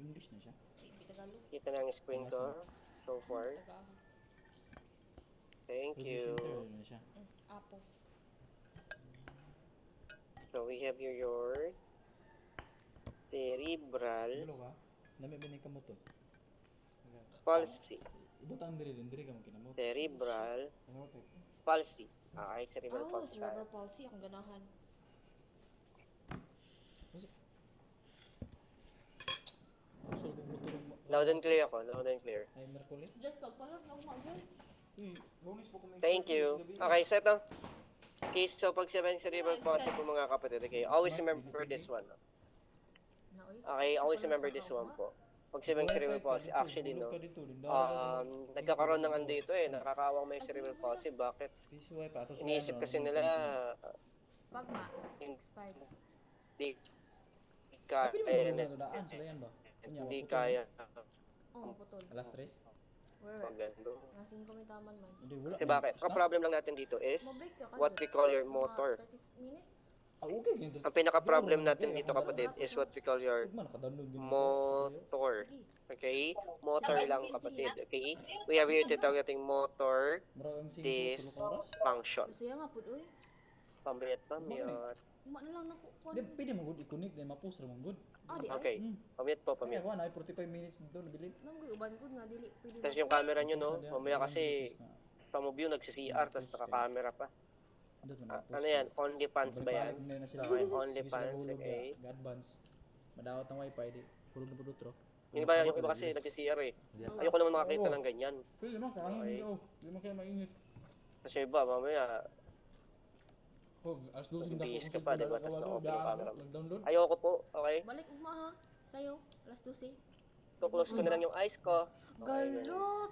English na siya. Hindi Tagalog. Kita na ang screen ko so far. Tagalog. Thank you. Center na siya. Apo. So we have here your cerebral Gulo ka? Namibinig ka mo to. palsy. Ibutang diri ka mo kinamot. Cerebral Ano to? palsy. Okay, cerebral Oh, palsy tayo. cerebral palsy. Ang ganahan. So kung motor mo. Loud and clear ako, loud and clear. Ay Merkulis. Just pagpalag lang mag-gel. Uy, Lunes po kung may Thank you. Okay, so ito. Okay, so pag sabihin cerebral palsy po mga kapatid, okay, always remember this one. Okay, always remember this one po. Pag sabihin cerebral palsy, actually no, nagkakaroon ng ano dito eh, nakakawang may cerebral palsy. Bakit? Iniisip kasi nila, Pagma. Expired. hindi Pwede mo kaya, ba nadaan sila yan ba? hindi kaya Oh, putol. Alas 3? Where? magando. Nasing kumitaman man. Hindi wala. Kasi bakit? Ang problem lang natin dito is Mo-break ka what we call your motor. 30 minutes? Ah, okay ganito. Ang pinaka-problem natin dito kapatid is what we call your Sigma naka-download ganito. motor. Okay? Motor lang kapatid. Okay? We have here tawagin motor Maraming dysfunction. Masaya nga pud oy. Pambayat pambayat. Uma na lang nakukuha. Di pwede mo good i-connect na ma-post ra mo good. Ah, di ay. Okay. Pambayat po, Kaya pambayat. ko na 45 minutes dito nabili. Nang uban ko nga dili pwede. Tapos yung camera nyo, no? Mamaya kasi pamubyo nagsi-CR, tapos naka-camera pa. Ano yan? OnlyFans ba yan? Na sila. Okay, OnlyFans, okay. Advance. Madawat ng wifi di. Hulog na pudutro. Yung iba kasi nagsi-CR eh. Ayoko naman makakita ng ganyan. Pwede naman kaangin Okay. oh. Pwede naman kaya mainit. Tapos yung iba, mamaya, Oh, alas 12 na Bihis ka pa, diba? Tas na-open yung camera mo. Nag-download. ayoko po, okay? Balik ugma ha. Sayo, alas 12. To-close ko na lang yung eyes ko. Galot.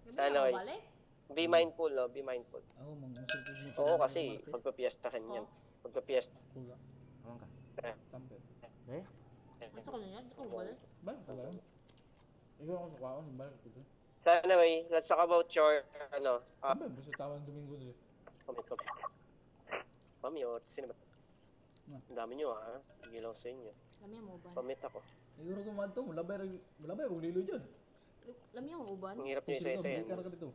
Sana, Gabi na guys. balik. Be mindful, no? Be mindful. Ako mangusog ko. Oo, kasi pagpapiestahan yan. Pagpapiesta. Kuga. Awang ka. Tamper. Eh? Ato ka na yan, ato ka balik. Balik ka lang. Ikaw ako sa kwaon, balik ko dun. So anyway, let's talk about your, Tamper, basta tawang Domingo dun. comment. Pamute, sino ba? Ang dami nyo ha, hindi lang sa inyo. Lamya mo uban. Pamit ako. Siguro ko man to, mulabay, huwag lilo dyan. Lamya mo uban. Ang hirap nyo isa-isa yan. Bigyan ka dito.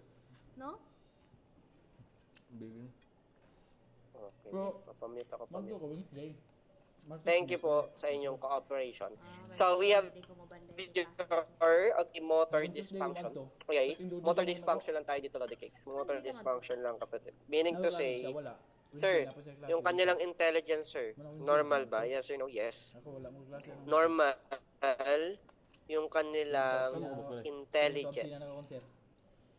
No? Bigyan. Okay, Bro, papamit ako, Magdo pamit. ko, Wednesday. Thank you po sa inyong cooperation. Ah, So we have Wednesday ko mabanday. video of the motor dysfunction. Okay, motor dysfunction lang tayo dito, Lodi Cake. Motor dysfunction lang kapatid. Meaning to say, sir, yung kanilang intelligence, sir, normal ba? Yes or no? Yes. Ako wala mo klase. Normal yung kanilang intelligence.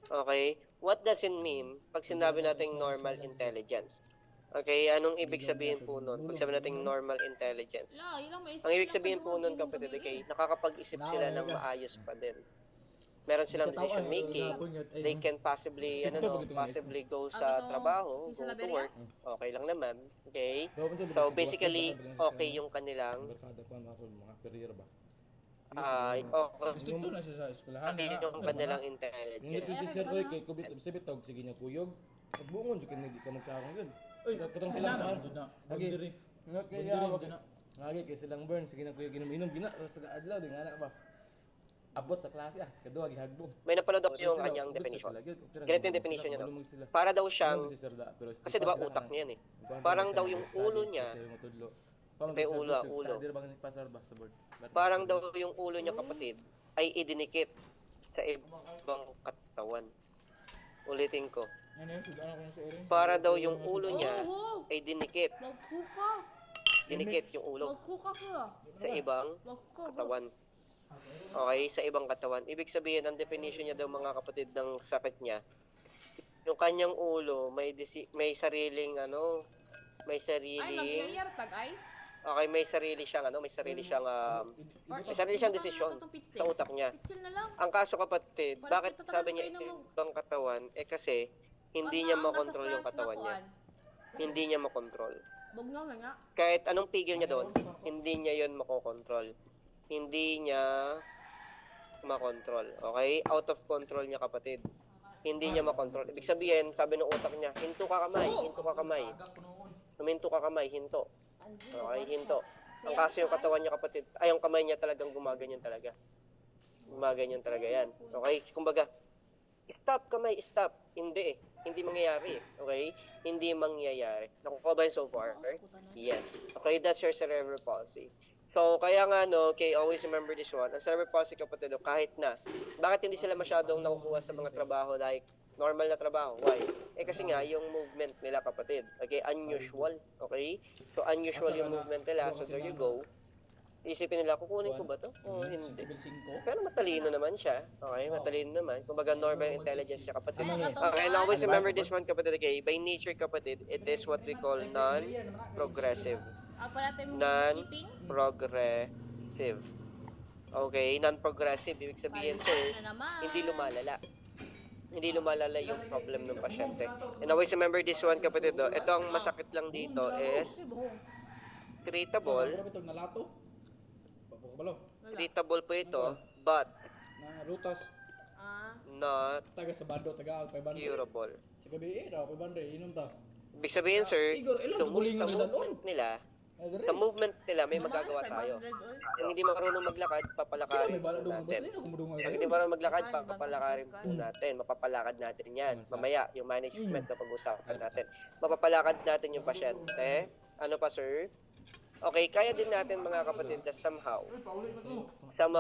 Okay? What does it mean pag sinabi nating normal intelligence? Okay, anong ibig sabihin po nun? Pag sabi nating normal intelligence. La, ilang may Ang ibig sabihin po nun, kapatid, okay, nakakapag-isip sila ng maayos pa din. Meron silang decision making. They can possibly, possibly go sa trabaho, go to work. Okay lang naman. Okay? So, basically, okay yung kanilang, Gusto na siya sa eskwelahan. okay yung kanilang Hindi intelligence. to sir oy kay kubit sa bitog sige niya kuyog. Pagbungon jud kay di ka magkaon gud. Uy, Katong silang na. Lagi. Diri. Nga kaya lagi kay silang burn sige na kuyog inom gina sa adlaw di nga ba. Abot sa klase kadua gihagbong. May napanood ako yung kanyang definition. Ganito yung definition niya, no? Para daw siyang, kasi di ba utak niya yan eh. Parang daw yung ulo niya, may ulo. Parang daw yung ulo niya, kapatid, ay idinikit sa ibang katawan. Ulitin ko. Ano yun? Sugaan ako sa orin. Para daw yung ulo niya Oh, ay dinikit. magkuka. Dinikit yung ulo Magkuka ka. sa ibang Magkuka. katawan. Okay, sa ibang katawan. Ibig sabihin, ang definition niya daw mga kapatid ng sakit niya, yung kanyang ulo may sariling may Ay, sariling magyayar tag ice. okay, may sarili siyang may sarili siyang desisyon sa utak niya. Pitsil na lang. Ang kaso kapatid, Parang bakit ito sabi talaga niya kayo na ibang katawan? Kasi hindi niya makontrol yung katawan niya. Hindi niya makontrol. Bugnaw na nga. Kahit anong pigil niya doon, hindi niya yon makokontrol. Hindi niya makontrol. Okay? Out of control niya, kapatid. Hindi niya makontrol. Ibig sabihin, sabi ng utak niya, hinto ka kamay, hinto ka kamay. Huminto ka kamay, hinto. Okay, hinto. Ang kaso yung katawan niya kapatid, ay yung kamay niya talagang gumaganyan talaga. Gumaganyan talaga yan. Okay? Kumbaga, stop kamay, stop. Hindi eh. Hindi mangyayari eh. Okay? Hindi mangyayari. Nakukuha ba yun so far? Yes. Okay, that's your cerebral palsy. So, kaya nga, no, okay, always remember this one. Ang cerebral palsy, kapatid, no, kahit na, bakit hindi sila masyadong nakukuha sa mga trabaho like normal na trabaho? Why? Eh, kasi nga, yung movement nila, kapatid, okay, unusual, okay? So, unusual yung movement nila, so there you go. Isipin nila, kukunin ko ba to? O hindi. Pero matalino naman siya. Okay, matalino naman. Kumbaga, normal intelligence siya, kapatid. Okay, and always remember this one, kapatid, okay? By nature, kapatid, it is what we call non-progressive. Ako natin mo keeping. Non-progressive. Okay, non-progressive. Ibig sabihin, sir, Na naman. hindi lumalala. Hindi lumalala yung problem ng pasyente. And always remember this one, kapatid. No? Ito ang masakit lang dito is treatable. Ito nalato. Papakabalo. Treatable po ito, but Na rutas. Ah. not Taga Sabado, taga Alpay Bande. curable. Sa gabi raw, Alpay Bande, inom ta. Ibig sabihin, sir, Igor, ilan sa kagulingan nila doon? movement nila, Ay, dire. sa movement nila, may magagawa tayo. Kung hindi marunong maglakad, papalakarin May bala po doon. natin. Basta yun ako madungal Pag hindi kayo. marunong maglakad, papalakarin po natin. Mapapalakad natin yan. Mamaya, yung management na pag-usapan natin. Mapapalakad natin yung pasyente. Ano pa, sir? Okay, kaya din natin mga kapatid na somehow,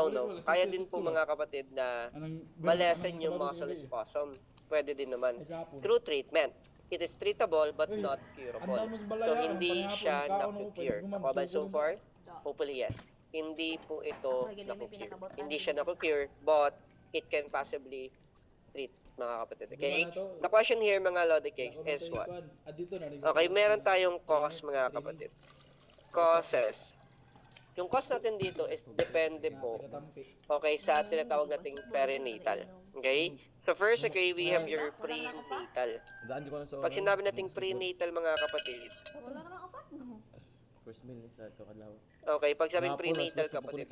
no? Kaya din po mga kapatid na malesen yung muscle spasm. Pwede din naman. Through treatment. It is treatable but not curable. So, hindi siya na-cure. Ako ba so far? Hopefully, yes. Hindi po ito na-cure. Hindi siya na-cure, but it can possibly treat, mga kapatid. Okay? The question here, mga Lodi Cakes, is what? Okay, meron tayong cause, mga kapatid. Causes. Yung cause natin dito is depende po, okay, sa tinatawag nating perinatal. Okay? So first, okay, we have your prenatal. Daan ko na sa Pag sinabi nating prenatal, mga kapatid, Wala naman upat. first meal sa ito kadlaw. okay, pag sabing prenatal, kapatid,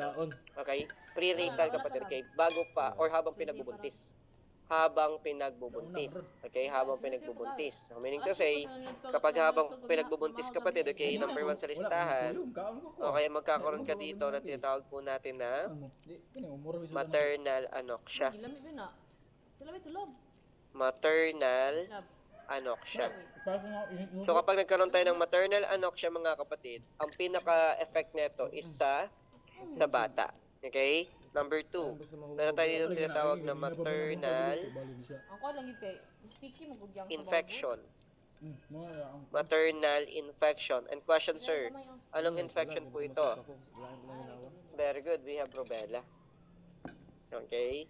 okay, prenatal, kapatid, okay, bago pa, or habang pinagbubuntis. Habang pinagbubuntis. Okay, habang pinagbubuntis. So, meaning to say, kapag habang pinagbubuntis, kapatid, okay, number 1 sa listahan, okay, magkakaroon ka dito na tinatawag po natin na maternal anoxia. Gilamit yun na. Gilamit tulog. Maternal Love. anoxia. So, kapag nagkaroon tayo ng maternal anoxia, mga kapatid, ang pinaka-effect nito is sa bata. Okay? Number 2, meron tayo dito tinatawag na maternal Ako lang yun kay. Sticky mo gugyang. infection. Maternal infection. And question, sir, anong infection po ito? Very good. We have rubella. Okay?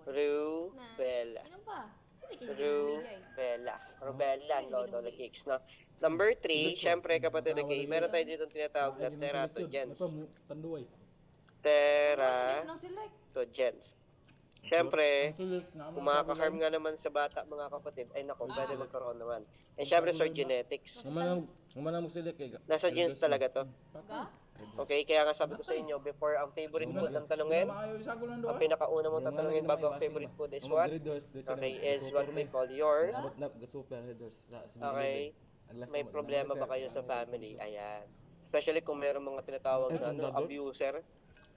Rubella. Inom pa. Sige kayo Rubella. Rubella, no, the cakes, no? Number 3, syempre, kapatid, okay, meron tayo dito tinatawag na teratogens. Tanduay. Teratogens. Syempre, kung makaka-harm nga naman sa bata, mga kapatid, ay naku, pwede magkaroon naman. And syempre, sir, genetics. Naman mo sila kay. Nasa genes talaga to. Okay, kaya nga sabi ko sa inyo, before ang favorite food ang tanungin, ang pinakauna mong tatanungin bago ang favorite food is what? Okay, is what we call your, okay, may problema ba kayo sa family? Ayan. Especially kung meron mga tinatawag na abuser.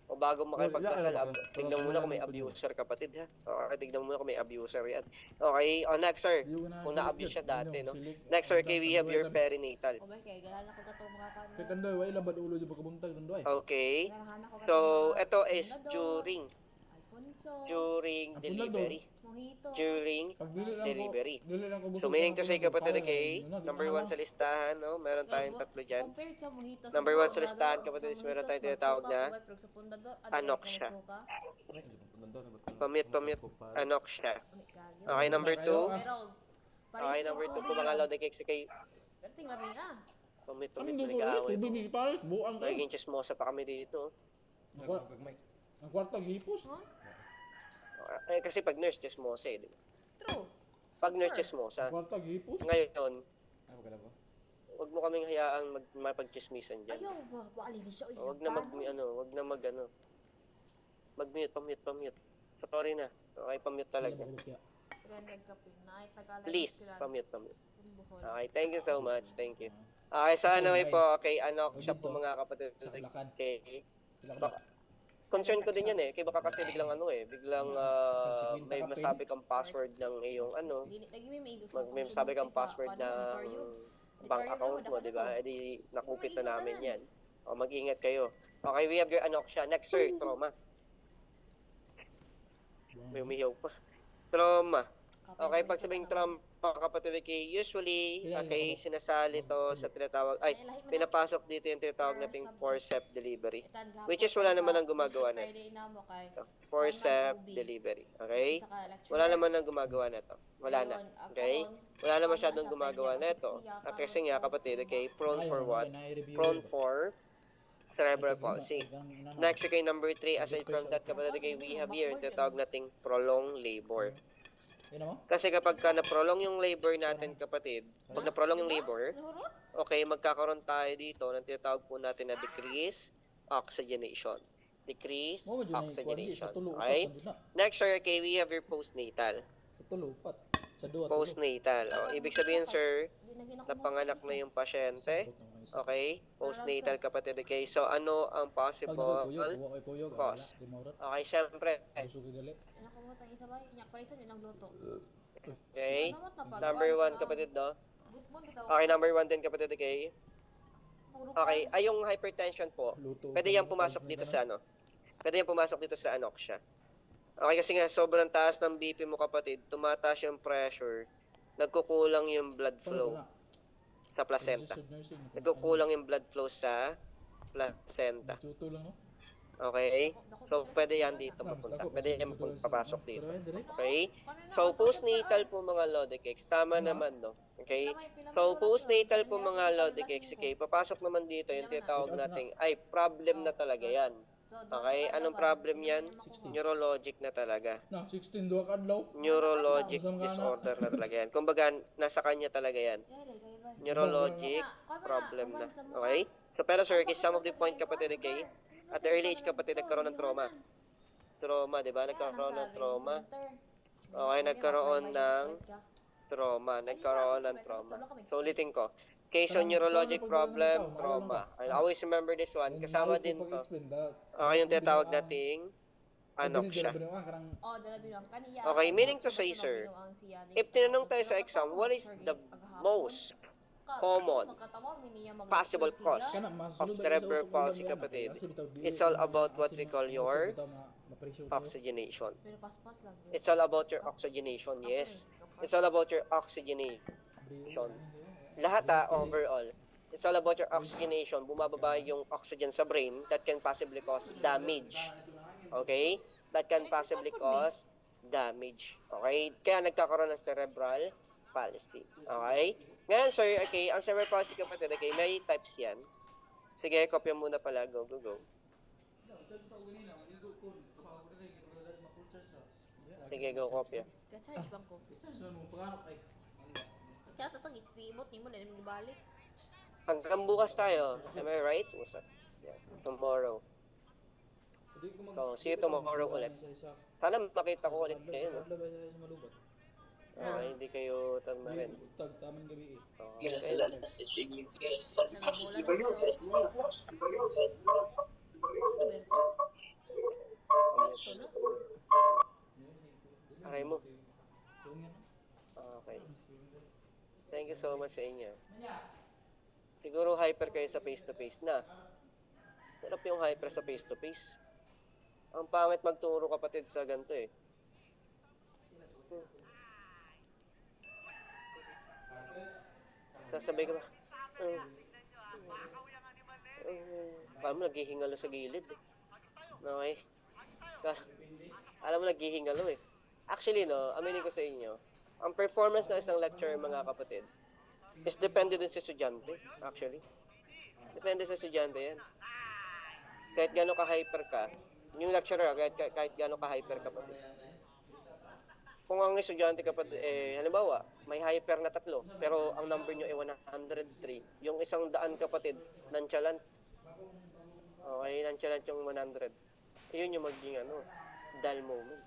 O bago makipagkasal, tignan muna kung may abuser, kapatid, ha? Okay, tignan muna kung may abuser yan. Okay, next, sir. Kung na-abuse siya dati, no? Next, sir, okay, we have your perinatal. O ba kay ganahan ako gato makakaano. Kay Tandoy, way labad ulo di pagkabuntag Tandoy. Okay. Ganahan ako gato. So, ito is during Alfonso. delivery. Mojito. During Pag dili lang ko, delivery. dili lang ko gusto. So, meaning to say, kapatid, okay, number 1 sa listahan, no? Meron tayong tatlo dyan. Compared sa mojito. Number 1 sa listahan, kapatid, is meron tayong tinatawag na anoxia. Pamute, anoxia. Okay, number 2. Okay, number 2 po mga Lodi Cakes, okay, Pero tingnan mo ah. pamute, Kami dito nag-aaway po. tubig pares buang ka. Naging chismosa pa kami dito. Ang kwarta gihipos. Kasi pag nurse, chismosa eh, di ba? True. Pag nurse, chismosa. Ang kwarta gihipos. Ngayon, wag mo kaming hayaang mapagchismisan dyan. Ayaw ba? Bali na siya. Wag na mag-mute, pamute. Sorry na. Okay, pamute talaga. Please, pamute. Okay, thank you so much. Thank you. Okay, so Kasi anyway online. po, okay, ano siya po dito, mga kapatid. sa Bulacan. Okay. Sila Baka, concern ko din yan eh. Kaya baka kasi biglang ano eh, biglang Pag 50 may ka pin. masabi kang password ng iyong ano, Dili lagi may maigo sa may masabi kang password ng bank account mo, di ba? Eh di nakupit na namin yan. O mag-ingat kayo. Okay, we have your ano siya. Next sir, trauma. May umiyaw pa. Trauma. Okay, pag sabing trauma kapatid, okay, usually, okay, sinasali to sa tinatawag, ay, pinapasok dito yung tinatawag nating forceps delivery. Which is wala naman ang gumagawa na. Forceps delivery. Okay? Wala naman ang gumagawa na to. Wala na. Okay? Wala na masyadong gumagawa na ito. Kasi nga kapatid, okay, prone for what? Prone for cerebral palsy. Next, okay, number 3, aside from that, kapatid, okay, we have here yung tinatawag nating prolonged labor. Yun mo? Kasi kapag ka na-prolong yung labor natin, kapatid, pag na-prolong yung labor, okay, magkakaroon tayo dito ng tinatawag po natin na decrease oxygenation. Decrease Mo dyan sa oxygenation. tulo Okay? upat na. Next, sir, okay, we have your postnatal. Sa tulo upat. Sa duwa tulo. Postnatal. O, ibig sabihin, sir, napanganak na yung pasyente. Okay? Postnatal, kapatid. Okay, so ano ang Pag possible nakukuyog, kuha ko'y kuyog. cause? Di maurat. Okay, syempre. Gusto ko gali. Nakumutan isa ba? Inyak palisan yun ang luto. Okay? Number 1, kapatid, no? Okay, Okay, number 1 din, kapatid. Okay? Okay, ay yung hypertension po, Luto. pwede yan pumasok dito sa ano? Pwede yan pumasok dito sa anoxia. Okay, kasi nga sobrang taas ng BP mo kapatid, tumataas yung pressure, nagkukulang yung blood flow sa placenta. Nagkukulang yung blood flow sa placenta. Tuto lang, no? Okay? So, pwede yan dito mapunta. Pwede yan papasok dito. Okay? So, postnatal po mga Lodekeks, tama naman, no? Okay? So, postnatal po mga Lodekeks, okay, papasok naman dito yung tinatawag nating, ay, problem na talaga yan. Okay? Anong problem yan? Neurologic na talaga. Na, 16 duwa kadlaw. Neurologic disorder na talaga yan. Kumbaga, nasa kanya talaga yan. Neurologic problem na. Okay? So, pero sir, some of the point kapatid, okay? At the early age kapatid, nagkaroon ng trauma. Trauma, di ba? Nagkaroon ng trauma. Okay, nagkaroon ng trauma. Nagkaroon ng trauma. So, ulitin ko. Okay, so neurologic problem, trauma. And always remember this one. Kasama din to. Okay, yung tinatawag nating anoxia. Okay, meaning to say, sir, if tinanong tayo sa exam, what is the most common possible cause of cerebral palsy, kapatid? It's all about what we call your oxygenation. It's all about your oxygenation, yes. It's all about your oxygenation. Lahat overall. It's all about your oxygenation. Bumababa yung oxygen sa brain that can possibly cause damage. Okay? That can possibly cause damage. Okay? Kaya nagkakaroon ng cerebral palsy. Okay? Ngayon, sir, okay, ang cerebral palsy kapatid, okay, may types yan. Sige, kopya muna pala. Go, go, go. Sige, go, kopya. Ka-charge bang ko? Kaya tatang itimot ni mo na naman ibalik. Hanggang bukas tayo. Am I right? Yeah. Tomorrow. So, see you tomorrow ulit. Sana makita ko ulit kayo, no? Hindi kayo tagmarin. Tagtaman gabi eh. Okay mo. Okay. Thank you so much sa inyo. Siguro hyper kayo sa face-to-face na. Sarap yung hyper sa face-to-face. Ang pangit magturo kapatid sa ganito eh. Sasabay ka ba? Paano mo naghihingalo sa gilid eh. Okay? Alam mo naghihingalo eh. Actually no, aminin ko sa inyo, ang performance ng isang lecturer mga kapatid is depende din sa estudyante, actually. Depende sa estudyante yan. Kahit gano'n ka-hyper ka, yung lecturer, kahit gano'n ka-hyper kapatid. Kung ang estudyante kapatid, halimbawa, may hyper na 3, pero ang number nyo ay 103, yung 100 kapatid, nonchalant. Okay, nonchalant yung 100. Yun yung magiging dull moment.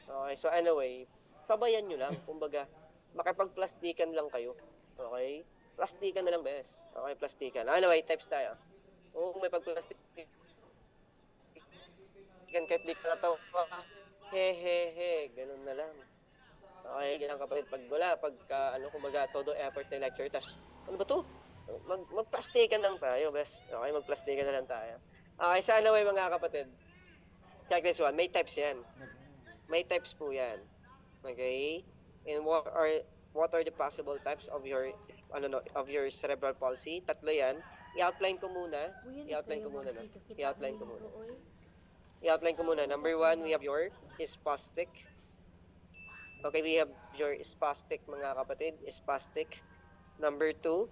Okay, so anyway, tabayan nyo lang, kumbaga, makipagplastikan lang kayo. Okay? Plastikan na lang, bes. Okay, plastikan. Anyway, types tayo. Oo, may pagplastikan kahit di ka natawa. He. Ganun na lang. Okay, ganyan kapatid. Pag wala, pagka, kumbaga, todo effort na lecture, tas, ano ba to? Magplastikan lang tayo, bes. Okay, magplastikan na lang tayo. Okay, sa anyway, mga kapatid, check this one. May types yan. May types po yan. Okay? And what are the possible types of your cerebral palsy? Tatlo yan. I-outline ko muna. I-outline ko muna, no? I-outline ko muna. I-outline ko muna. Number 1, we have your spastic. Okay, we have your spastic, mga kapatid. Spastic. Number 2,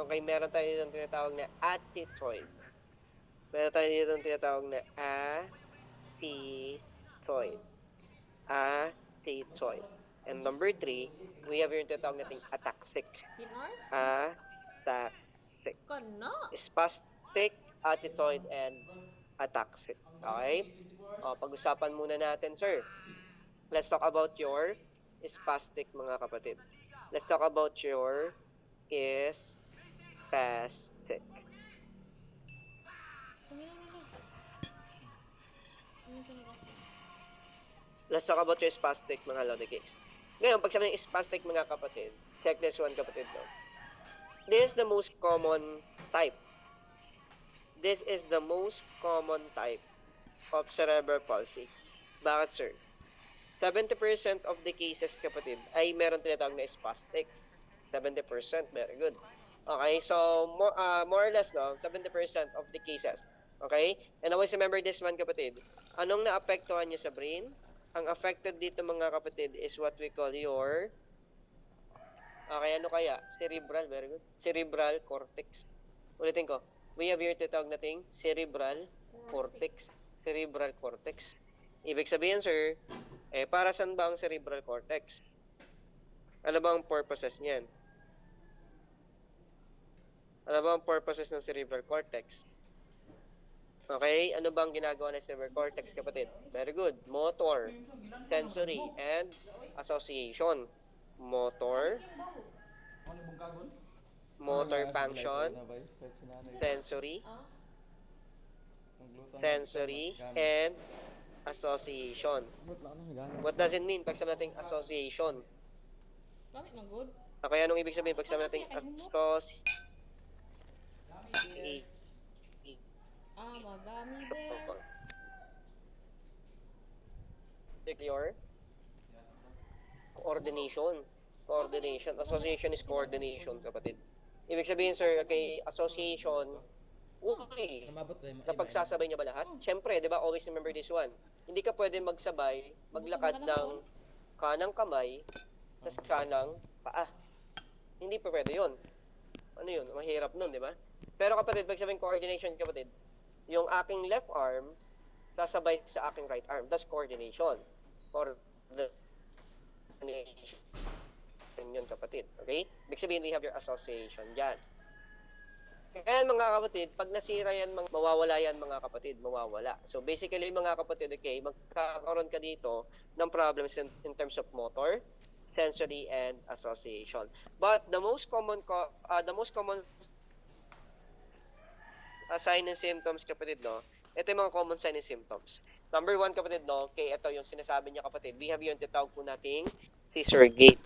okay, meron tayo dito tinatawag na attitoid. Meron tayo dito tinatawag na attitoid. Attitoid. And number 3, we have yung tinatawag nating ataxic. Tinors? Ataxic. Kana? Spastic, attitoid, and ataxic. Okay? O, pag-usapan muna natin, sir. Let's talk about your spastic, mga kapatid. Let's talk about your spastic. Let's talk about your spastic, mga Lodi Cakes. Ngayon, pag sabi ng spastic, mga kapatid, check this one, kapatid, no? This is the most common type. This is the most common type of cerebral palsy. Bakit, sir? 70% of the cases, kapatid, ay meron tinatawag na spastic. 70%, very good. Okay, so more or less, no, 70% of the cases. Okay? And always remember this one, kapatid. Anong naapektuhan niya sa brain? Ang affected dito, mga kapatid, is what we call your ano kaya? Cerebral, very good. Cerebral cortex. Ulitin ko. We have here tinatawag nating cerebral cortex. Cerebral cortex. Ibig sabihin, sir, para saan ba ang cerebral cortex? Ano ba ang purposes niyan? Ano ba ang purposes ng cerebral cortex? Okay, ano bang ginagawa ng cerebral cortex, kapatid? Very good. Motor, sensory, and association. Motor function, sensory, and association. What does it mean pag sabi natin association? Lamit na good. Okay, anong ibig sabihin pag sabi natin association? Magami bear. Your coordination. Association is coordination, kapatid. Ibig sabihin, sir, okay, association, okay, kapag sasabay niya ba lahat? Siyempre, di ba, always remember this one. Hindi ka pwede magsabay, maglakad ng kanang kamay, tas kanang paa. Hindi pa pwede yun. Ano yun? Mahirap nun, di ba? Pero kapatid, pag sabihin coordination, kapatid, yung aking left arm, sasabay sa aking right arm. That's coordination. Coordination yun, kapatid. Okay? Ibig sabihin, we have your association dyan. And mga kapatid, pag nasira yan, mawawala yan, mga kapatid. Mawawala. So basically, mga kapatid, okay, magkakaroon ka dito ng problems in terms of motor, sensory, and association. But the most common sign and symptoms, kapatid, no? Ito yung mga common sign and symptoms. Number 1, kapatid, no? Okay, ito yung sinasabi niya, kapatid. We have yung tinatawag po nating scissor gait.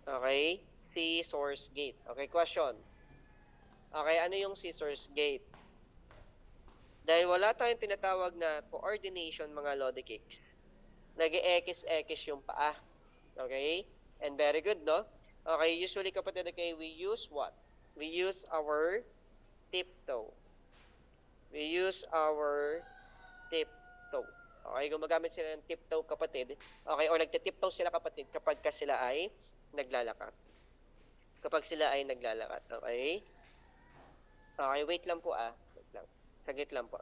Okay? Scissors gait. Okay, question. Okay, ano yung scissors gait? Dahil wala tayong tinatawag na coordination, mga Lodi Cakes, nag-e-ekis-ekis yung paa. Okay? And very good, no? Okay, usually, kapatid, okay, we use what? We use our tiptoe. We use our tiptoe. Okay, gumagamit sila ng tiptoe, kapatid. Okay, o nagtitiptoe sila, kapatid, kapag sila ay naglalakad. Kapag sila ay naglalakad. Okay? Okay, wait lang po Wait lang. Saglit lang po.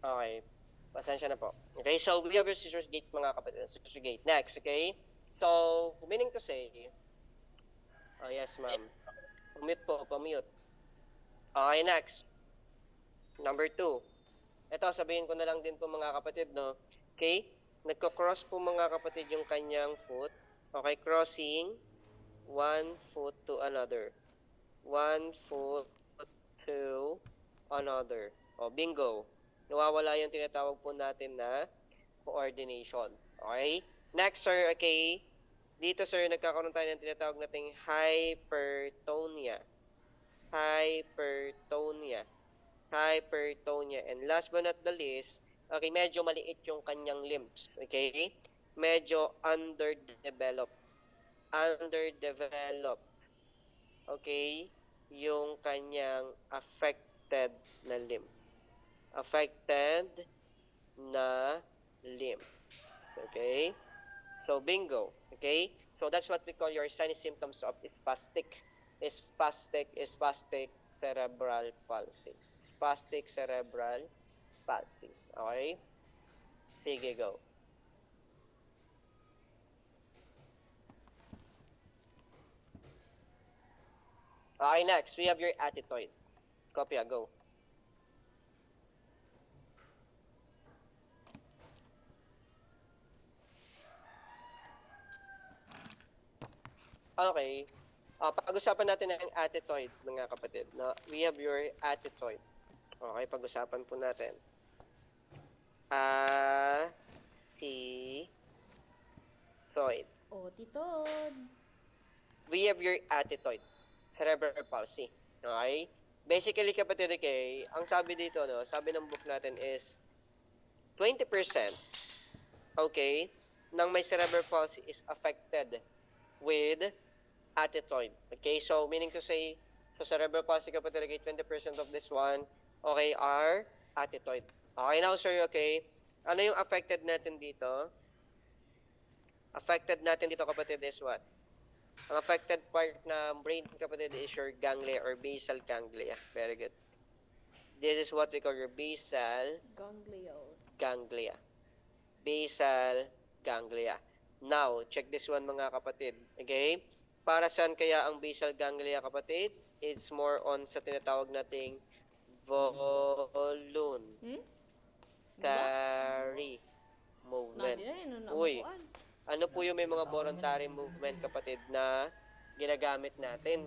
Okay. Pasensya na po. Okay, so we have your scissors gate mga kapatid. Scissors gate. Next, okay? So, meaning to say, oh yes ma'am. Pumute po, pumute. Okay, next. Number 2. Ito, sabihin ko na lang din po mga kapatid, no? Okay? Nagko-cross po mga kapatid yung kanyang foot. Okay, crossing one foot to another. One foot to another. O, bingo. Nawawala yung tinatawag po natin na coordination. Okay? Next, sir, okay? Dito, sir, nagkakaroon tayo ng tinatawag nating hypertonia. Hypertonia. Hypertonia. And last but not the least, okay, medyo maliit yung kanyang limbs. Okay? Medyo underdeveloped. Underdeveloped. Okay? Yung kanyang affected na limb. Affected na limb. Okay? So, bingo. Okay? So, that's what we call your signs and symptoms of spastic cerebral palsy. Spastic cerebral palsy. Okay? Sige, go. Okay, next. We have your attitoid. Kopya, go. Okay. Pag-usapan natin ang attitoid, mga kapatid. No? We have your attitoid. Okay, pag-usapan po natin. Attitoid. O, titod. We have your attitoid. Cerebral palsy. Okay? Basically, kapatid, okay, ang sabi dito, no, sabi ng book natin is 20%, okay, ng may cerebral palsy is affected with attitoid. Okay, so meaning to say, so cerebral palsy, kapatid, okay, 20% of this one, okay, are attitoid. Okay, now, sir, okay, ano yung affected natin dito? Affected natin dito, kapatid, is what? Ang affected part na brain, kapatid, is your ganglia or basal ganglia. Very good. This is what we call your basal ganglia. Basal ganglia. Now, check this one mga kapatid. Okay? Para saan kaya ang basal ganglia, kapatid? It's more on sa tinatawag nating voluntary movement. Uy, ano po yung may mga voluntary movement, kapatid, na ginagamit natin?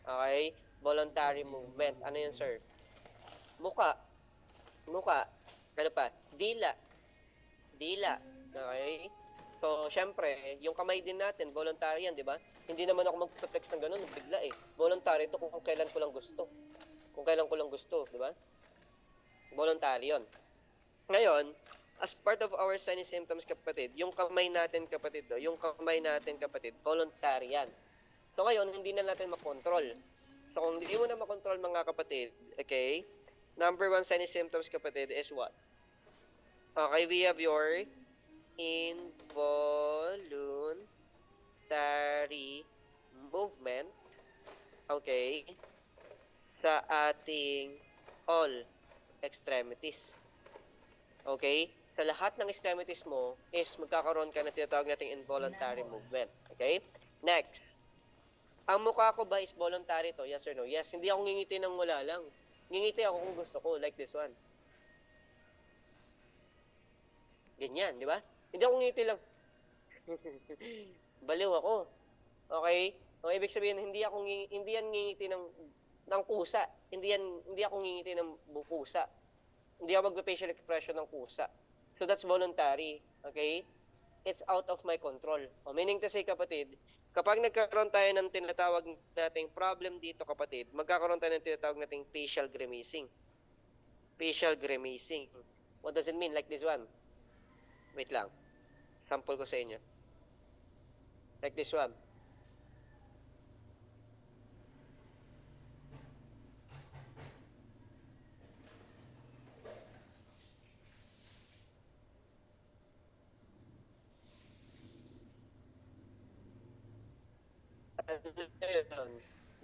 Okay? Voluntary movement. Ano yun, sir? Muka. Ano pa? Dila. Okay? So, syempre, yung kamay din natin, voluntary yan, di ba? Hindi naman ako mag-flex ng ganun, bigla eh. Voluntary ito kung kailan ko lang gusto. Di ba? Voluntary yun. Ngayon, as part of our signs and symptoms, kapatid, yung kamay natin, kapatid, voluntary yan. So, ngayon, hindi na natin makontrol. So, kung hindi mo na makontrol, mga kapatid, okay, number 1 signs and symptoms, kapatid, is what? Okay, we have your involuntary movement, okay, sa ating all extremities. Okay? Sa lahat ng extremities mo is magkakaroon ka na tinatawag nating involuntary movement. Okay? Next. Ang mukha ko ba is voluntary to? Yes or no? Yes. Hindi ako ngingiti ng wala lang. Ngingiti ako kung gusto ko, like this one. Ganyan, di ba? Hindi ako ngingiti lang. Baliw ako. Okay? Ang ibig sabihin, hindi yan ngingiti ng kusa. Hindi ako ngingiti ng kusa. Hindi ako mag-facial expression ng kusa. So, that's voluntary. Okay? It's out of my control. O, meaning to say, kapatid, kapag nagkaroon tayo ng tinatawag nating problem dito, kapatid, magkakaroon tayo ng tinatawag nating facial grimacing. Facial grimacing. What does it mean? Like this one. Wait lang. Sample ko sa inyo. Like this one.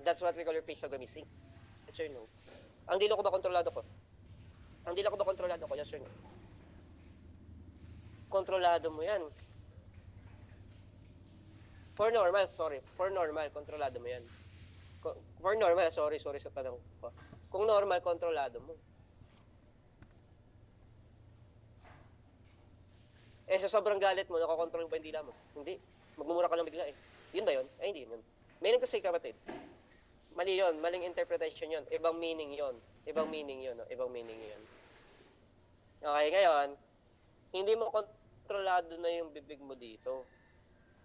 That's what we call your facial grimacing. Yes or no? Ang dilo ko ba kontrolado ko? Yes or no? kontrolado mo yan. For normal, kontrolado mo yan. For normal, sorry sa tanong ko. Kung normal, kontrolado mo. Sa sobrang galit mo, nakakontrol mo pa yung dila mo. Hindi. Magmumura ka lang bigla eh. Yun ba yun? Ay, hindi yun. Meaning to say, kapatid. Mali yun. Maling interpretation yun. Ibang meaning yun. Ibang meaning yun. Okay, ngayon, hindi mo kontrolado na yung bibig mo dito.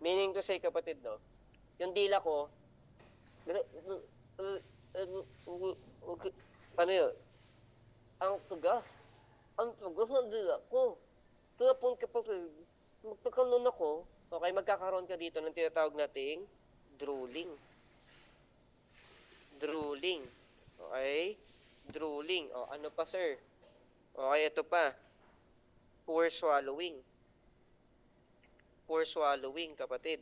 Meaning to say, kapatid, no? Yung dila ko, ano yun? Ang tugas ng dila ko. Tulapon kapatid, magpagkanon ako, okay, magkakaroon ka dito ng tinatawag nating drooling. Okay? Drooling. O, ano pa, sir? Okay, ito pa. Poor swallowing, kapatid.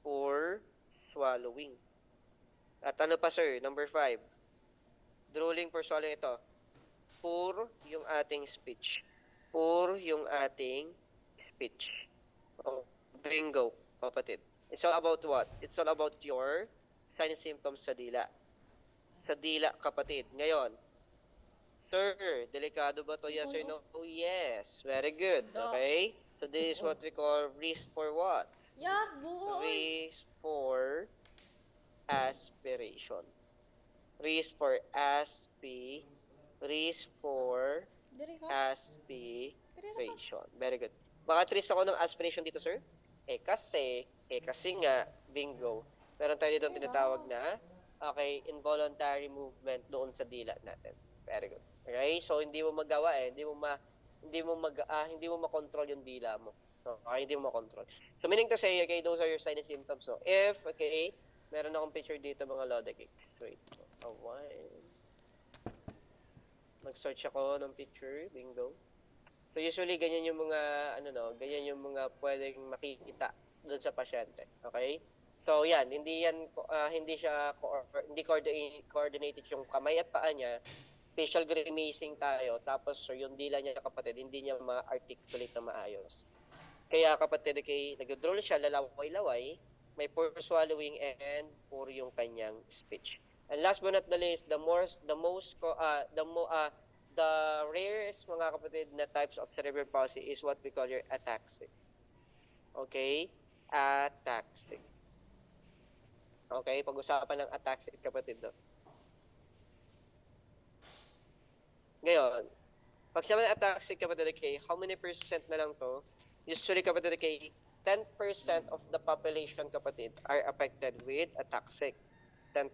Poor swallowing. At ano pa, sir? Number 5. Drooling, poor swallowing, ito. Poor yung ating speech. Oh, bingo, kapatid. It's all about what? It's all about your signs and symptoms sa dila. Kapatid. Ngayon, sir, delikado ba to? Yes or no? Oh, yes. Very good. Okay? So, this is what we call risk for what? Yak, buoy. Risk for aspiration. Risk for Diri ka? aspiration. Very good. Baka trace ako ng aspiration dito, sir? Kasi nga, bingo. Meron tayo dito tinatawag na, okay, involuntary movement doon sa dila natin. Very good. Okay? So, hindi mo magawa hindi mo makontrol yung dila mo. Okay? Hindi mo makontrol. So, meaning to say, okay, those are your signs and symptoms. So, if, okay, meron akong picture dito, mga Lode cakes. Wait. Mag-search ako ng picture, bingo. So usually ganyan yung mga ganyan yung mga pwedeng makikita doon sa pasyente, okay? So yan, hindi coordinated yung kamay at paa niya. Facial grimacing tayo, tapos yung dila niya, kapatid, hindi niya ma-articulate na maayos. Kaya kapatid, okay, nag-drool siya, lalaway-laway, may poor swallowing and poor yung kanyang speech. And last but not the least, the rarest, mga kapatid, na types of cerebral palsy is what we call your ataxic. Okay? Ataxic. Okay? Pag-usapan ng ataxic, kapatid, no? Ngayon, pag sabi ng ataxic, kapatid, okay, how many percent na lang to? Usually, kapatid, okay, 10% of the population, kapatid, are affected with ataxic. 10%.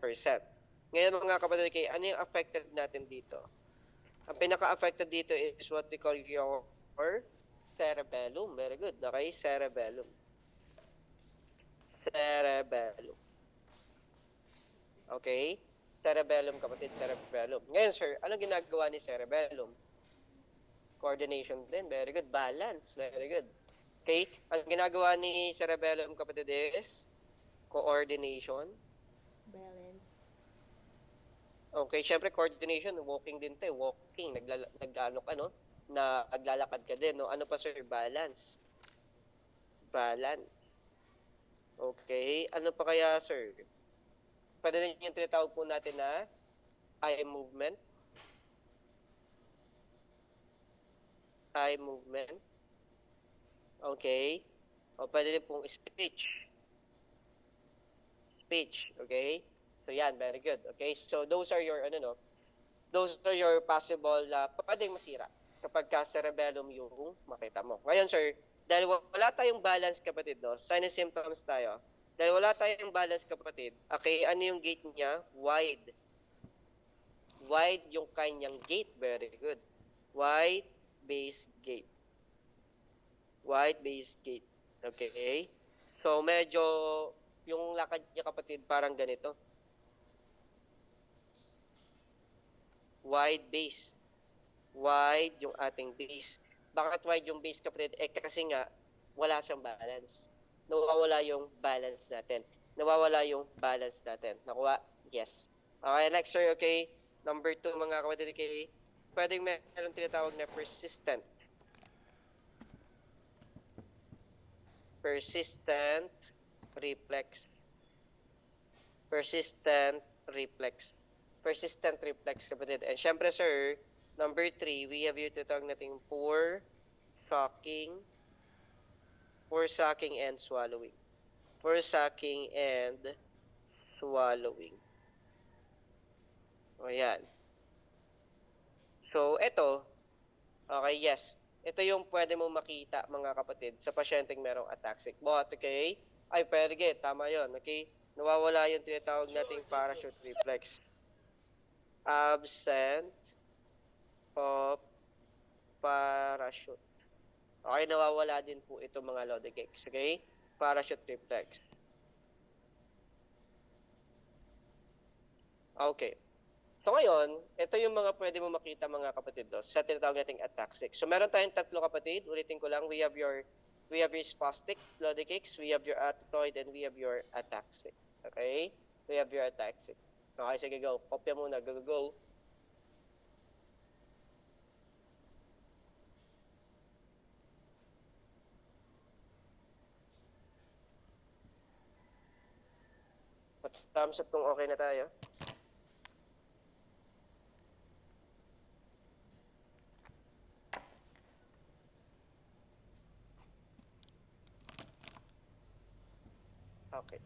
Ngayon, mga kapatid, okay, ano yung affected natin dito? Ang pinaka-affected dito is what we call your cerebellum. Very good. Okay? Cerebellum. Okay? Cerebellum, kapatid. Cerebellum. Ngayon, sir, ano ginagawa ni cerebellum? Coordination din. Very good. Balance. Very good. Okay? Ang ginagawa ni cerebellum, kapatid, is coordination. Balance. Okay, syempre coordination, walking din tayo, walking, naglalakad ka din, no? Ano pa, sir? Balance. Okay, ano pa kaya, sir? Pwede rin yung tinatawag po natin na eye movement. Okay. O, pwede rin pong speech. Okay? So yan, very good. Okay? So those are your possible pwedeng masira kapag cerebellum yung makita mo. Ngayon, sir, dahil wala tayong balance, kapatid, no? Signs and symptoms tayo. Dahil wala tayong balance, kapatid, okay, ano yung gait niya? Wide yung kanyang gait. Very good. Wide-based gait. Okay? So medyo yung lakad niya, kapatid, parang ganito. Wide yung ating base. Bakit wide yung base, kapatid? Kasi nga, wala siyang balance. Nawawala yung balance natin. Nakuha? Yes. Okay, next, sir, okay? Number 2, mga kapatid, okay? Pwedeng meron tinatawag na persistent. Persistent reflex. Persistent reflex. Persistent reflex, kapatid. And syempre, sir, number 3, we have yung tinatawag nating pour, sucking, and swallowing. Pour, sucking, and swallowing. O, yan. So, ito, okay, yes. Ito yung pwede mo makita, mga kapatid, sa pasyenteng merong ataxic. But, okay, ay, perge, tama yon, okay? Nawawala yung tinatawag nating parachute reflex. Absent of parachute. Okay, nawawala din po ito mga Lodi cakes, okay? Parachute reflex. Okay. So ngayon, ito yung mga pwede mo makita, mga kapatid, no, sa tinatawag nating ataxic. So meron tayong 3, kapatid. Ulitin ko lang, we have your spastic Lodi cakes, we have your atatoid, and we have your ataxic. Okay? We have your ataxic. Okay, sige, go. Kopya muna. Go. Thumbs up kung okay na tayo. Okay.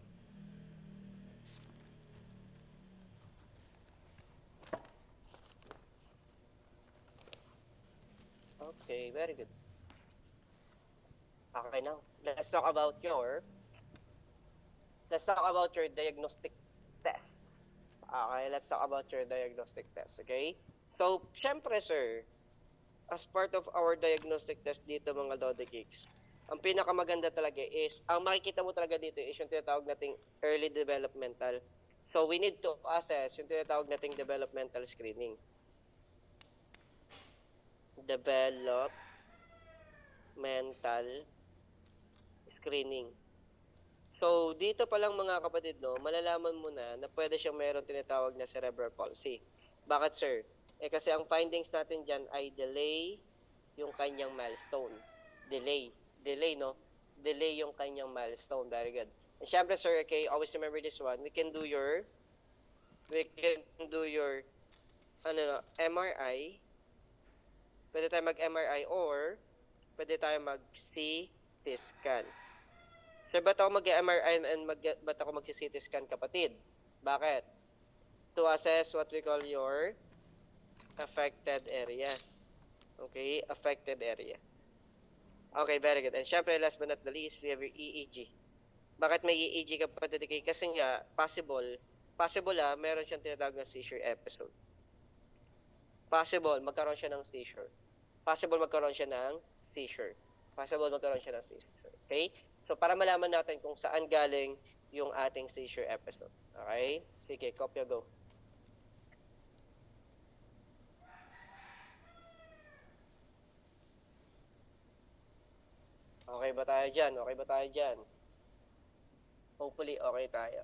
Okay, very good. Okay, now, let's talk about your diagnostic test. Okay, let's talk about your diagnostic test, okay? So, syempre, sir, as part of our diagnostic test dito, mga Lodi cakes, ang pinakamaganda talaga is, ang makikita mo talaga dito is yung tinatawag nating early developmental. So, we need to assess yung tinatawag nating developmental screening. Developmental screening. So, dito pa lang, mga kapatid, no, malalaman mo na pwede siyang meron tinatawag na cerebral palsy. Bakit, sir? Kasi ang findings natin dyan ay delay yung kanyang milestone. Delay, no? Delay yung kanyang milestone. Very good. And syempre, sir, okay, always remember this one. We can do your MRI. Pwede tayo mag-MRI or pwede tayo mag-CT scan. So, ba't ako mag-MRI and ba't ako mag-CT scan, kapatid? Bakit? To assess what we call your affected area. Okay? Affected area. Okay, very good. And syempre, last but not the least, we have your EEG. Bakit may EEG, kapatid? Kasi nga, possible meron siyang tinatawag na seizure episode. Possible, magkaroon siya ng seizure. Okay? So, para malaman natin kung saan galing yung ating seizure episode. Okay? Sige, kopya, go. Okay ba tayo dyan? Hopefully, okay tayo.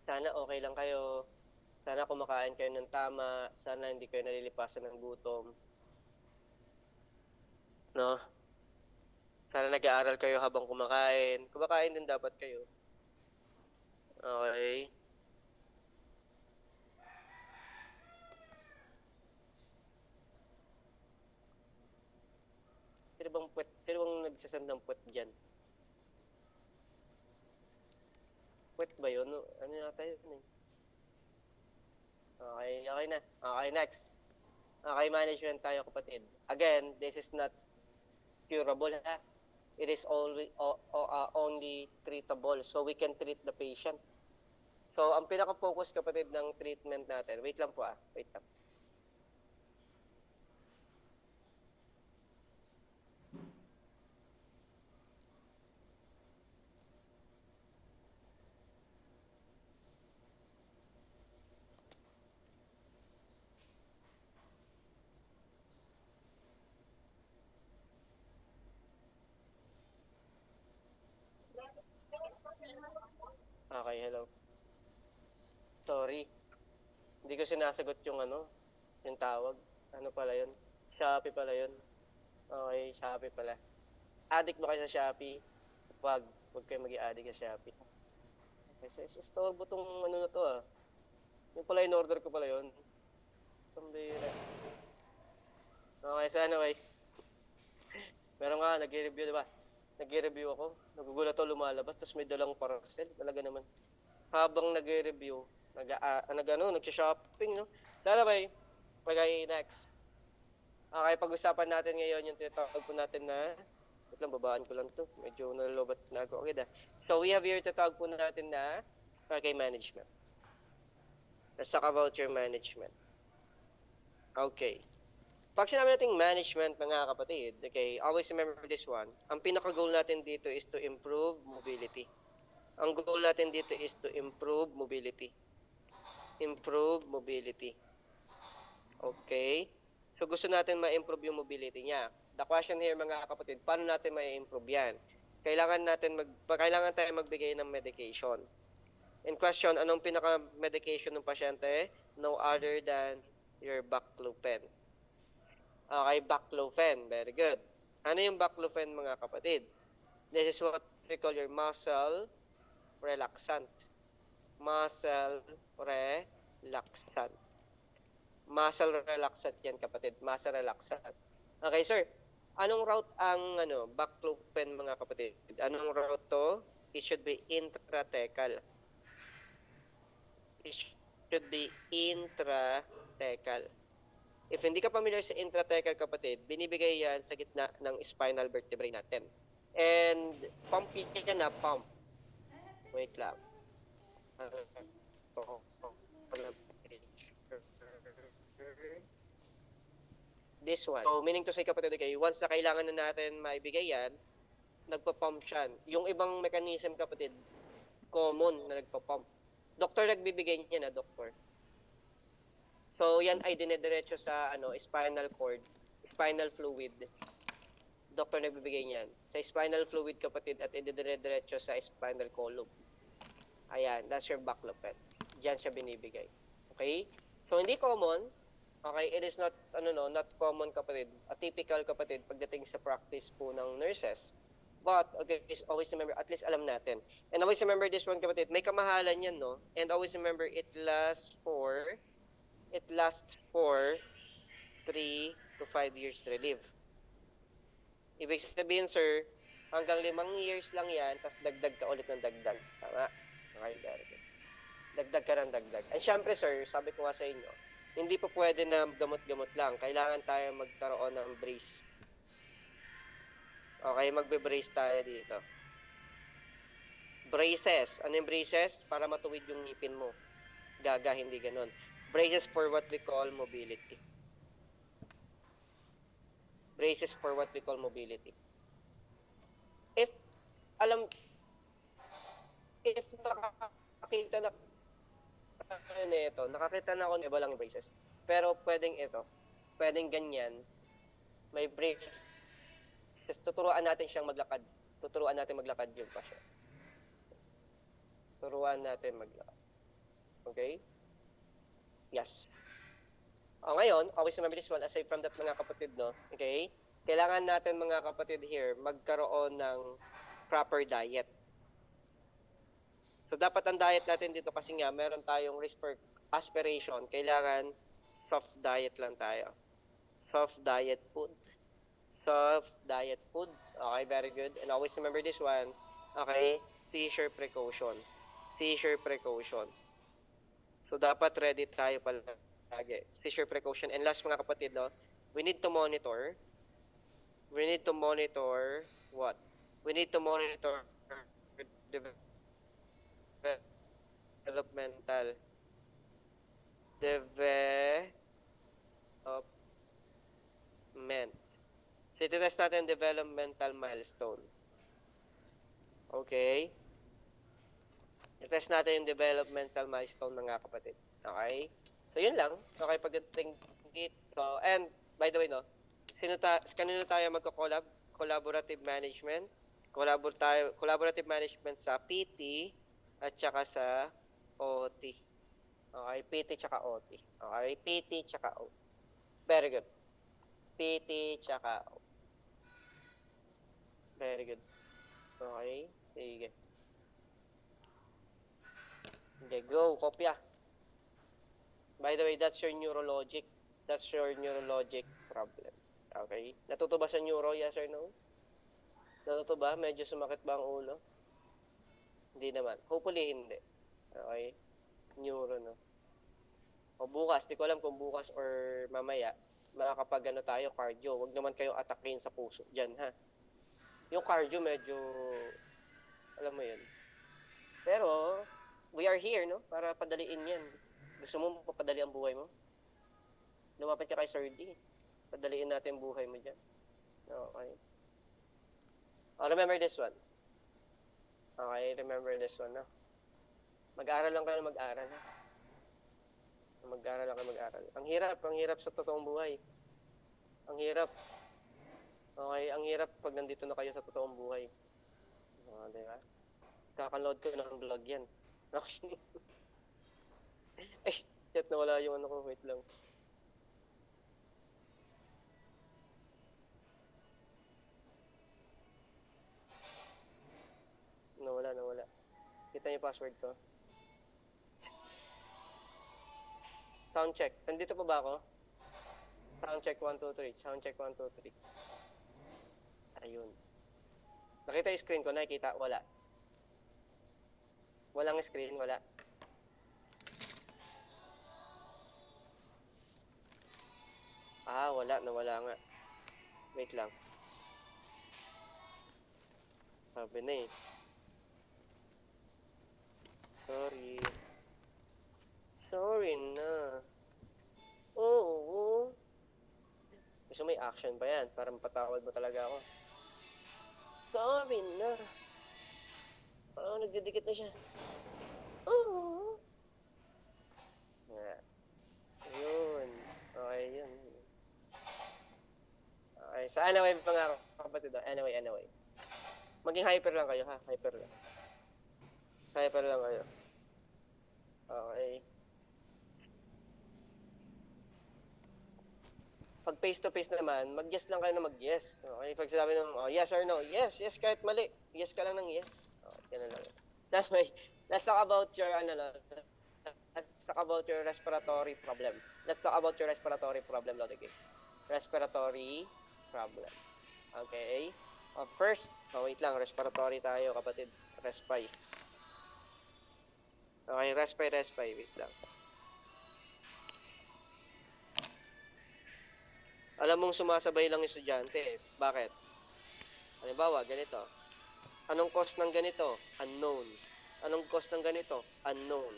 Sana okay lang kayo. Sana kumakain kayo ng tama. Sana hindi kayo nalilipasan ng gutom. No? Sana nag-aaral kayo habang kumakain. Kumakain din dapat kayo. Okay. Sino bang nagsasend ng puwet dyan? Puwet ba yun? Ano yata yun eh? Okay na. Okay, next. Okay, management tayo, kapatid. Again, this is not curable, ha? It is only treatable. So, we can treat the patient. So, ang pinaka-focus, kapatid, ng treatment natin. Wait lang po, Wait lang. Okay, hello. Sorry. Hindi ko sinasagot yung yung tawag. Ano pala yun? Shopee pala yun. Okay, Shopee pala. Addict mo kayo sa Shopee? Wag kayo maging addict sa Shopee. Kasi istorbo tong ano na to ah. Yung pala in-order ko pala yun. Pambira. Okay, so anyway. Meron nga, nag-review, di ba? Nag-review ako. Nagugulat ako lumalabas, tapos may dalang parcel. Talaga naman. Habang nag-review, nag-shopping, no? So anyway, okay, next. Okay, pag-usapan natin ngayon yung tinatawag po natin na wait lang, babaan ko lang to. Medyo nalolobat na ako. Okay, so we have here tinatawag po natin na okay, management. Let's talk about your management. Okay. Pag sinabi natin management, mga kapatid, okay, always remember this one. Ang pinaka-goal natin dito is to improve mobility. Ang goal natin dito is to improve mobility. Improve mobility. Okay? So, gusto natin ma-improve yung mobility niya. The question here, mga kapatid, paano natin ma-improve yan? Kailangan tayo magbigay ng medication. In question, anong pinaka-medication ng pasyente? No other than your baclofen. Okay, baclofen. Very good. Ano yung baclofen, mga kapatid? This is what we call your muscle relaxant. Muscle relaxant. Muscle relaxant yan, kapatid. Muscle relaxant. Okay, sir. Anong route ang baclofen, mga kapatid? Anong route to? It should be intrathecal. It should be intrathecal. If hindi ka familiar sa intrathecal, kapatid, binibigay yan sa gitna ng spinal vertebrae natin. And pump yan na, pump. Wait lang. This one. So, meaning to say, kapatid, okay, once na kailangan na natin maibigay yan, nagpa-pump siya. Yung ibang mechanism, kapatid, common na nagpa-pump. Doktor nagbibigay niya na, doktor. So, yan ay dinediretso sa spinal cord, spinal fluid. Doktor nagbibigay niyan. Sa spinal fluid, kapatid, at ididire-diretso sa spinal column. Ayan, that's your baclofen. Diyan siya binibigay. Okay? So, hindi common. Okay, it is not, not common, kapatid. Atypical, kapatid, pagdating sa practice po ng nurses. But, okay, always remember, at least alam natin. And always remember this one, kapatid, may kamahalan yan, no? And always remember, it lasts for 3 to 5 years relief. Ibig sabihin, sir, hanggang 5 years lang yan, tapos dagdag ka ulit ng dagdag. Tama? Okay, very good. Dagdag ka ng dagdag. And syempre, sir, sabi ko nga sa inyo, hindi po pwede na gamot-gamot lang. Kailangan tayo magkaroon ng brace. Okay, magbe-brace tayo dito. Braces. Ano yung braces? Para matuwid yung ngipin mo. Gaga, hindi ganun. Braces for what we call mobility. Braces for what we call mobility. If nakakita na ako ng iba lang braces. Pero pwedeng ganyan, may braces. Tuturuan natin siyang maglakad. Tuturuan natin maglakad yung pasyente. Turuan natin maglakad. Okay? Yes. Ngayon, always remember this one, aside from that, mga kapatid, no? Okay? Kailangan natin, mga kapatid here, magkaroon ng proper diet. So, dapat ang diet natin dito kasi nga, meron tayong risk for aspiration. Kailangan soft diet lang tayo. Soft diet food. Soft diet food. Okay, very good. And always remember this one. Okay? Seizure precaution. Seizure precaution. So, dapat ready tayo palagi. Seizure precaution. And last, mga kapatid, no, we need to monitor what? We need to monitor developmental development. So, ito-test natin developmental milestone. Okay? I-test natin yung developmental milestone, mga kapatid. Okay? So, yun lang. Okay, pagdating dito. And, by the way, no, kanino tayo magko-collab? Collaborative management. Collaborative management sa PT at saka sa OT. Okay, PT tsaka OT. Okay, PT tsaka OT. Very good. PT, tsaka very good. Okay, sige. Okay, go, kopya. By the way, that's your neurologic. That's your neurologic problem. Okay? Natuto ba sa neuro, yes or no? Natuto ba? Medyo sumakit ba ang ulo? Hindi naman. Hopefully, hindi. Okay? Neuro, no? O bukas, di ko alam kung bukas or mamaya, makakapag ano tayo, cardio. Huwag naman kayong atakin sa puso dyan, ha? Yung cardio medyo, alam mo yun. Pero, we are here, no? Para padaliin yan. Gusto mo papadali ang buhay mo? Lumapit ka kay Sir D. Padaliin natin ang buhay mo dyan. Okay. Oh, remember this one. Okay, remember this one, no? Mag-aaral lang kayo mag-aaral, ha? Mag-aaral lang kayo mag-aaral. Ang hirap sa totoong buhay. Ang hirap. Okay, ang hirap pag nandito na kayo sa totoong buhay. Diba? Kakaload ko ng vlog yan. Okay. Ay, shit, nawala yung ano ko. Wait lang. Nawala. Kita niyo password ko. Sound check. Nandito pa ba ako? Sound check 1, 2, 3. Sound check 1, 2, 3. Ayun. Nakita yung screen ko? Nakikita? Wala. Walang screen? Wala. Ah, wala. Nawala nga. Wait lang. Sabi na eh. Sorry na. Oo. Gusto may action pa yan para mapatawad mo talaga ako. Sorry na. Parang nagdidikit na siya. Oo. Yeah. Ayun. Okay, yun. Okay, so anyway, mga kapatid, anyway. Maging hyper lang kayo, ha? Hyper lang kayo. Okay. Pag face-to-face naman, mag-yes lang kayo na mag-yes. Okay? Pag sabi ng, oh, yes or no, yes, kahit mali. Yes ka lang ng yes. Okay, ganun lang. That's why, let's talk about your, let's talk about your respiratory problem. Lodi. Respiratory problem. Okay? First, wait lang, respiratory tayo, kapatid. Respy. Okay, respy, wait lang. Alam mong sumasabay lang yung estudyante. Bakit? Halimbawa, ganito. Anong cause ng ganito? Unknown. Anong cause ng ganito? Unknown.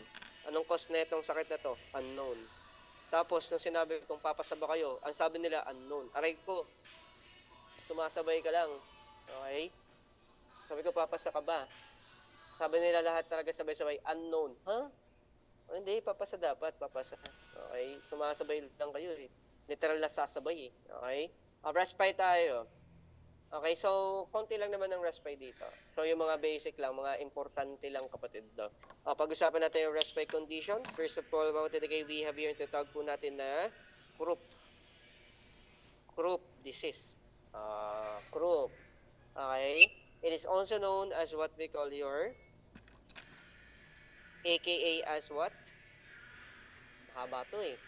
Anong cause na itong sakit na to? Unknown. Tapos, nung sinabi kong papasaba kayo, ang sabi nila, unknown. Aray ko, sumasabay ka lang. Okay? Sabi ko, papasa ka ba? Sabi nila lahat talaga sabay-sabay, unknown. Huh? Hindi, papasa dapat, papasa. Okay? Sumasabay lang kayo eh. Literal na sasabay eh. Okay? Respite tayo. Okay, so, konti lang naman ng respite dito. So, yung mga basic lang, mga importante lang kapatid. No? Pag-usapan natin yung respite condition. First of all, about today, we have here, tinatawag po natin na croup disease. Croup. Okay? It is also known as what we call your AKA as what? Mahaba to eh.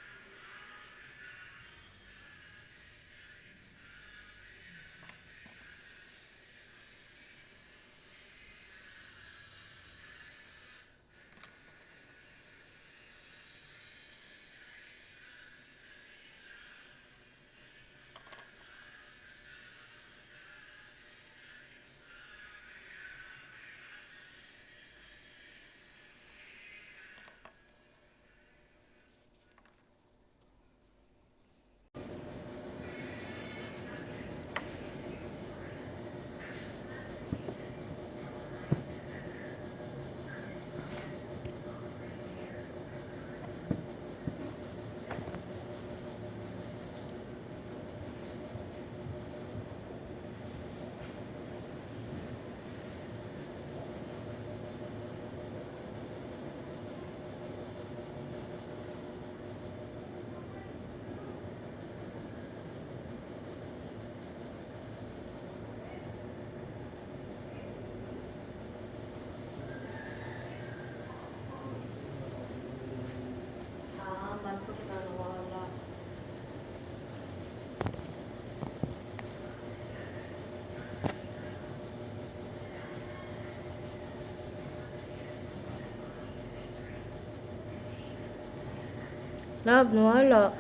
Love, nawala.